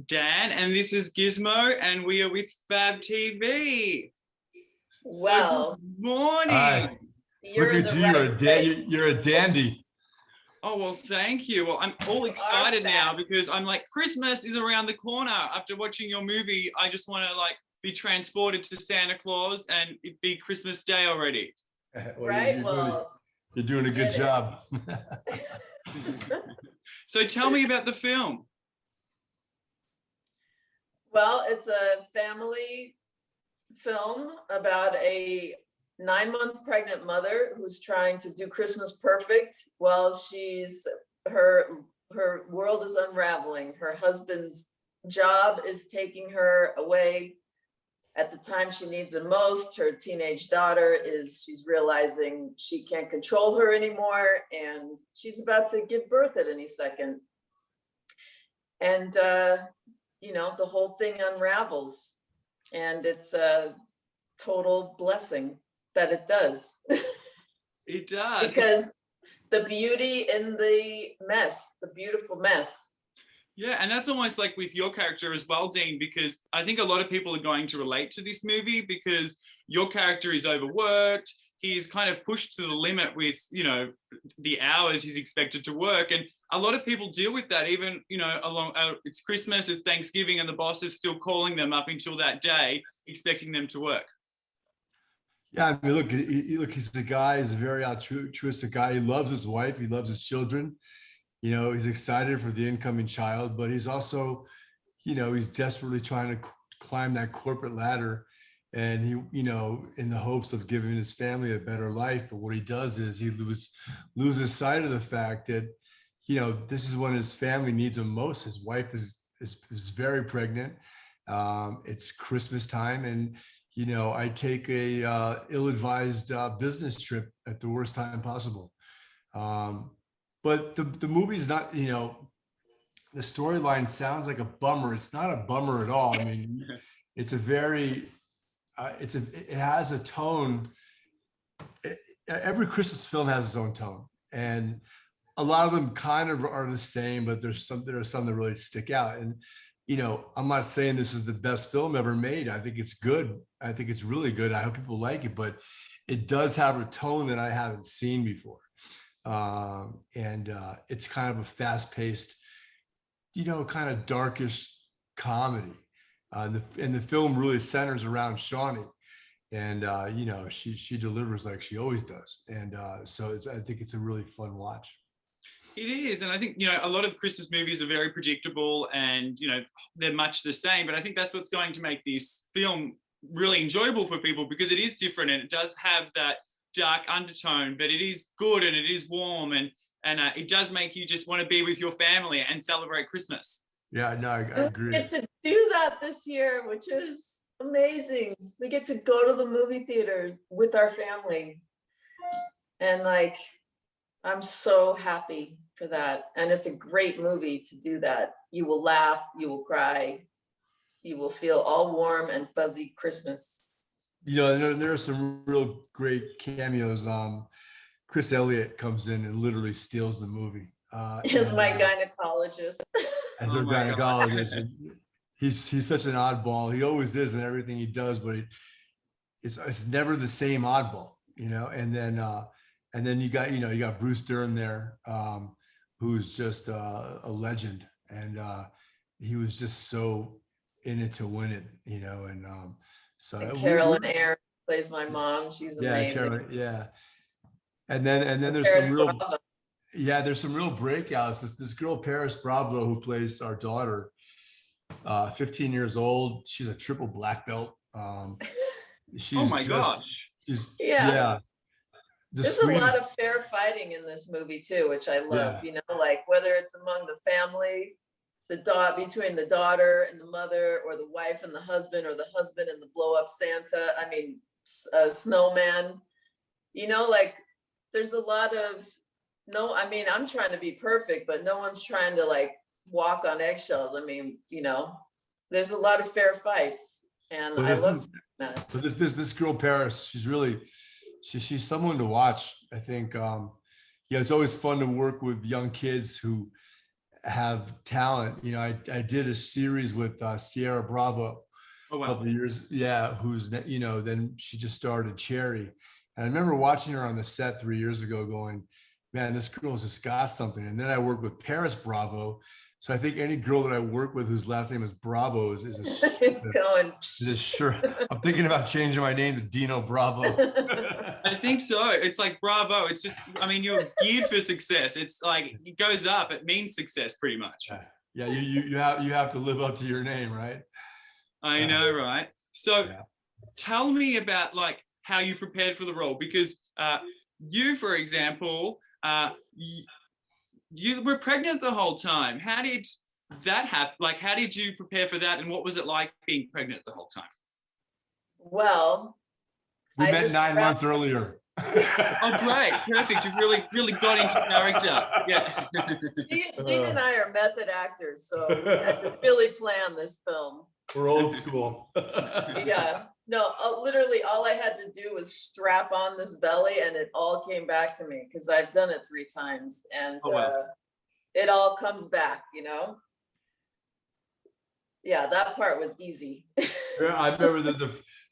Dan, and this is Gizmo, and we are with FabTV. Well, so good morning. Hi. Look at you, you're a dandy. Oh, well, thank you. Well, I'm all excited now because I'm like, Christmas is around the corner. After watching your movie, I just want to like be transported to Santa Claus and it be Christmas Day already. Well, right? You're doing a good job. So tell me about the film. Well, it's a family film about a 9-month pregnant mother who's trying to do Christmas perfect while her world is unraveling. Her husband's job is taking her away at the time she needs it most. Her teenage daughter she's realizing she can't control her anymore, and she's about to give birth at any second. And you know, the whole thing unravels, and it's a total blessing that it does. It does. Because the beauty in the mess, it's a beautiful mess. Yeah, and that's almost like with your character as well, Dean, because I think a lot of people are going to relate to this movie because your character is overworked. He's kind of pushed to the limit with, you know, the hours he's expected to work. And a lot of people deal with that, even, you know, it's Christmas, it's Thanksgiving, and the boss is still calling them up until that day, expecting them to work. Yeah, I mean, look, he's a guy, he's a very altruistic guy. He loves his wife, he loves his children. You know, he's excited for the incoming child, but he's also, you know, he's desperately trying to climb that corporate ladder. And he, you know, in the hopes of giving his family a better life. But what he does is he loses sight of the fact that, you know, this is when his family needs him most. His wife is very pregnant. It's Christmas time, and you know, I take a ill-advised business trip at the worst time possible. But the movie is not, you know, the storyline sounds like a bummer. It's not a bummer at all. I mean, it's a very it has a tone. Every Christmas film has its own tone, and a lot of them kind of are the same, but there are some that really stick out. And you know, I'm not saying this is the best film ever made. I think it's good. I think it's really good. I hope people like it, but it does have a tone that I haven't seen before. It's kind of a fast-paced, you know, kind of darkish comedy. And the film really centers around Shawnee, and you know, she delivers like she always does, and so I think it's a really fun watch. It is, and I think, you know, a lot of Christmas movies are very predictable, and you know, they're much the same. But I think that's what's going to make this film really enjoyable for people, because it is different and it does have that dark undertone, but it is good and it is warm, and it does make you just want to be with your family and celebrate Christmas. Yeah, no, I agree. We get to do that this year, which is amazing. We get to go to the movie theater with our family. And like, I'm so happy for that. And it's a great movie to do that. You will laugh, you will cry, you will feel all warm and fuzzy Christmas. You know, there are some real great cameos. Chris Elliott comes in and literally steals the movie. Is my gynecologist. As our gynecologist, he's such an oddball. He always is in everything he does, but it's never the same oddball, you know. And then you got Bruce Dern there, who's just a legend, and he was just so in it to win it, you know. And and Carolyn Ayre plays my mom. She's amazing. Yeah, Carolyn, yeah. And then there's some real. Yeah, there's some real breakouts. This girl, Paris Bravo, who plays our daughter, 15 years old. She's a triple black belt. Oh my gosh. Yeah. There's a lot of fair fighting in this movie too, which I love. Yeah. You know, like whether it's among the family, between the daughter and the mother, or the wife and the husband, or the husband and the blow up Santa. I mean, snowman. You know, like there's a lot of. No, I mean, I'm trying to be perfect, but no one's trying to like walk on eggshells. I mean, you know, there's a lot of fair fights, and I love that. But this girl Paris, she's someone to watch. I think, yeah, it's always fun to work with young kids who have talent. You know, I did a series with Sierra Bravo Oh a wow. couple of years, yeah, who's, you know, then she just started Cherry. And I remember watching her on the set 3 years ago going, man, this girl's just got something. And then I worked with Paris Bravo. So I think any girl that I work with whose last name is Bravo is It's going. a sure. I'm thinking about changing my name to Dino Bravo. I think so. It's like bravo. It's just, I mean, you're geared for success. It's like it goes up. It means success pretty much. Yeah, you have to live up to your name, right? I know, right? So Yeah. tell me about like how you prepared for the role, because you, for example, you were pregnant the whole time. How did that happen? Like, how did you prepare for that? And what was it like being pregnant the whole time? Well, We I met just 9 months earlier. Oh, great. Perfect. You really got into character. Yeah. Dean and I are method actors, so we had to really plan this film. We're old school. Yeah. No, literally all I had to do was strap on this belly and it all came back to me because I've done it 3 times and Oh, wow. it all comes back, you know? Yeah, that part was easy. I remember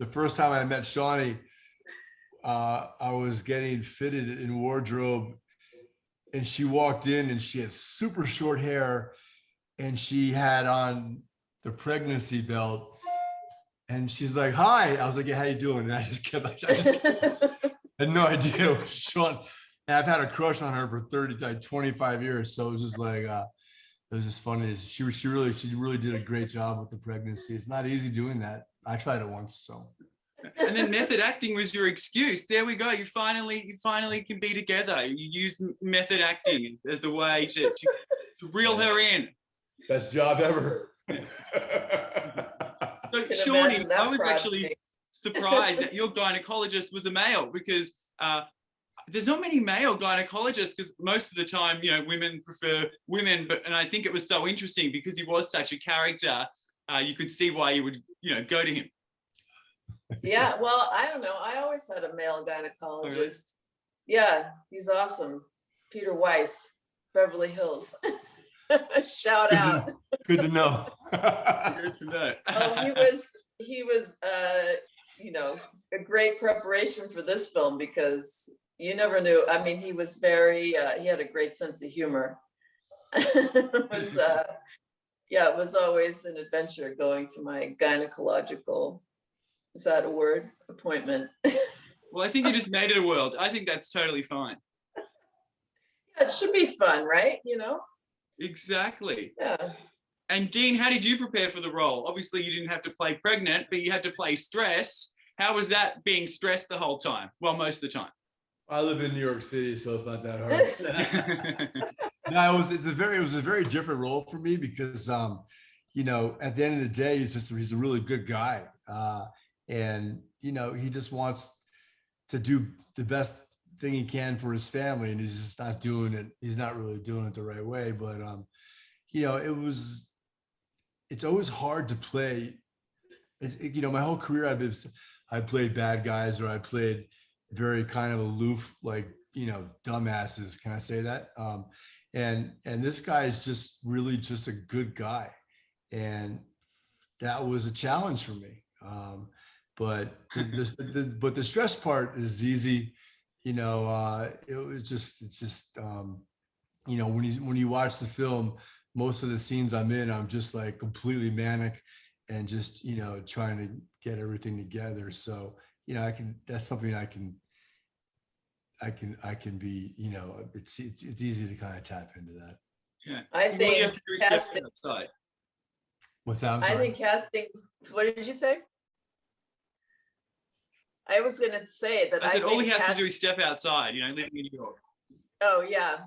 the first time I met Shawnee, I was getting fitted in wardrobe and she walked in and she had super short hair and she had on the pregnancy belt and she's like, hi. I was like, yeah, how you doing? And I had no idea it was Shawn. And I've had a crush on her for 25 years. So it was just like, it was just funny. She really did a great job with the pregnancy. It's not easy doing that. I tried it once, so. And then method acting was your excuse. There we go. You finally can be together. You use method acting as the way to reel her in. Best job ever. So Shawnee, I was actually surprised that your gynecologist was a male, because there's not many male gynecologists, because most of the time, you know, women prefer women. And I think it was so interesting because he was such a character. You could see why you would, you know, go to him. Yeah, well, I don't know. I always had a male gynecologist. Oh, really? Yeah, he's awesome. Peter Weiss, Beverly Hills. Shout out. Good to know. Good to know. Oh, he was you know, a great preparation for this film because you never knew. I mean, he was very he had a great sense of humor. It was yeah, it was always an adventure going to my gynecological, is that a word? Appointment. Well, I think you just made it a world. I think that's totally fine. Yeah, it should be fun, right? You know? Exactly. Yeah. And Dean, how did you prepare for the role? Obviously, you didn't have to play pregnant, but you had to play stressed. How was that, being stressed the whole time? Well, most of the time. I live in New York City, so it's not that hard. No, it was a very different role for me because you know, at the end of the day, he's a really good guy. And you know, he just wants to do the best thing he can for his family, and he's just not doing it. He's not really doing it the right way. But you know, it's always hard to play. You know, my whole career I played bad guys, or I played very kind of aloof, like, you know, dumbasses. Can I say that? And this guy is just really just a good guy, and that was a challenge for me. But the stress part is easy. You know, it's just you know, when you watch the film, most of the scenes I'm in, I'm just like completely manic and just, you know, trying to get everything together. So, you know, that's something I can be, you know, it's easy to kind of tap into that. Yeah. I think casting. What's that? I think casting. What did you say? I was going to say that I said all he has to do is step outside, you know, living in New York. Oh yeah,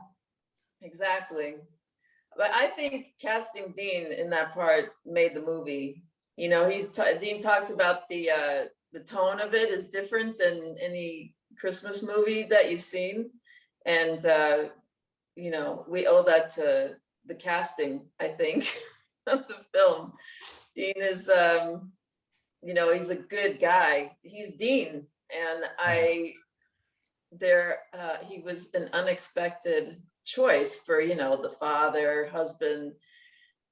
exactly. But I think casting Dean in that part made the movie. You know, Dean talks about the tone of it is different than any Christmas movie that you've seen, and you know, we owe that to the casting, I think, of the film. Dean is you know, he's a good guy. He's Dean, and he was an unexpected choice for, you know, the father, husband,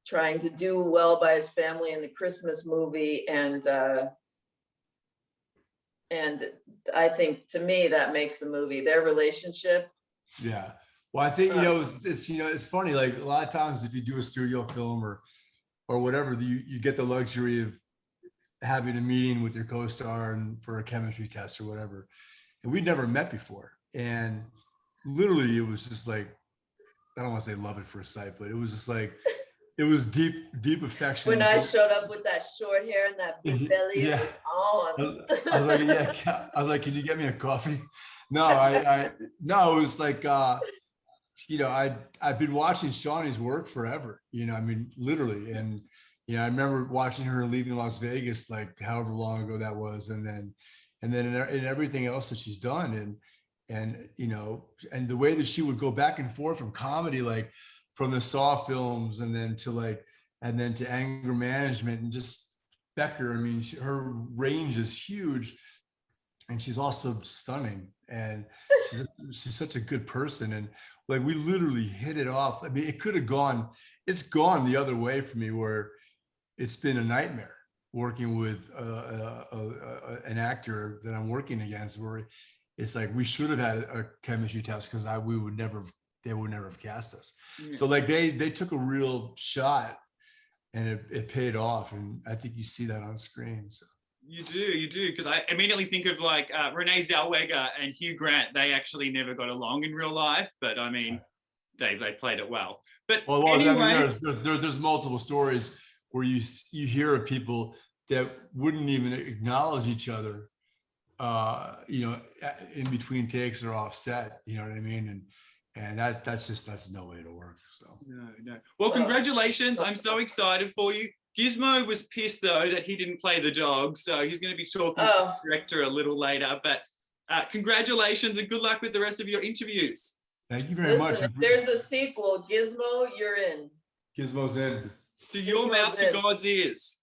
trying to do well by his family in the Christmas movie. And I think, to me, that makes the movie, their relationship. Yeah. Well, I think, you know, it's, you know, it's funny, like a lot of times if you do a studio film or whatever, you get the luxury of having a meeting with your co-star and for a chemistry test or whatever. And we'd never met before. And literally it was just like, I don't want to say love at first sight, but it was just like, it was deep affection. When I showed up with that short hair and that big belly, Yeah. it was on. I was like, yeah, I was like, can you get me a coffee? No, no, it was like, you know, I've been watching Shawnee's work forever, you know, I mean, literally. And, you know, I remember watching her leaving Las Vegas, like however long ago that was. And then in everything else that she's done. And, you know, and the way that she would go back and forth from comedy, like from the Saw films and then to Anger Management and just Becker. I mean, her range is huge and she's also stunning. And she's such a good person. And like, we literally hit it off. I mean, it could have gone, it's gone the other way for me, where it's been a nightmare working with an actor that I'm working against, where it's like, we should have had a chemistry test because they would never have cast us. Yeah. So like they took a real shot and it paid off. And I think you see that on screen. So. You do, because I immediately think of like Renee Zellweger and Hugh Grant. They actually never got along in real life, but I mean, they played it well. But anyway, I mean, there's multiple stories where you hear of people that wouldn't even acknowledge each other, you know, in between takes or offset. You know what I mean? And that's no way to work. So no. Well, congratulations! I'm so excited for you. Gizmo was pissed though that he didn't play the dog, so he's going to be talking to the director a little later. But congratulations and good luck with the rest of your interviews. Thank you very much. If there's a sequel, Gizmo, you're in. Gizmo's in. To your mouth to God's ears.